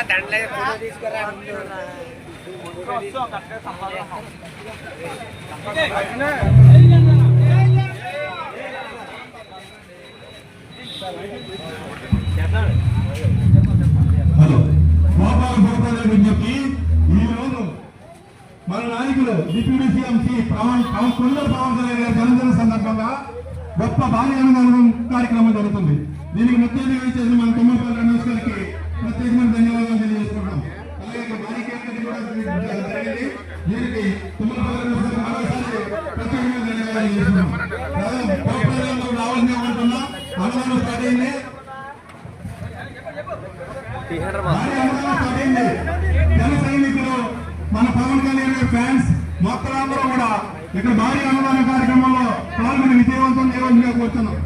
దండలే photo తీసుకురా. Hello Gopala విజ్ఞప్తి. ఈ రోజు మన నాయకులు డిప్యూటీ సీఎం కొండల పవన్ కళ్యాణ్ గారి జన్మదిన సందర్భంగా గొప్ప భారీ అన్నదానం కార్యక్రమం జరుగుతుంది. దీనికి ముఖ్యంగా చేసిన మన తుమ్మపల్లి రమేష్ గారికి ప్రత్యేకమైన ధన్యవాదాలు తెలియజేసుకుంటాం. అలాగే భారీ కేక్ కటింగ్ కూడా జరిగింది. దీనికి తుమ్మపల్లి రమేష్ గారికి మరోసారి ప్రత్యేకమైన ధన్యవాదాలు తెలియజేస్తున్నాం. రావాలని అనుకుంటున్నా అన్నదానం స్టార్ట్ అయింది. జన సైనికులు మన పవన్ కళ్యాణ్ గారి ఫ్యాన్స్ మొత్తం అందరూ కూడా ఇక్కడ భారీ అన్నదాన కార్యక్రమంలో పాల్గొని విజయవంతం చేయవలసిందిగా కోరుతున్నాం.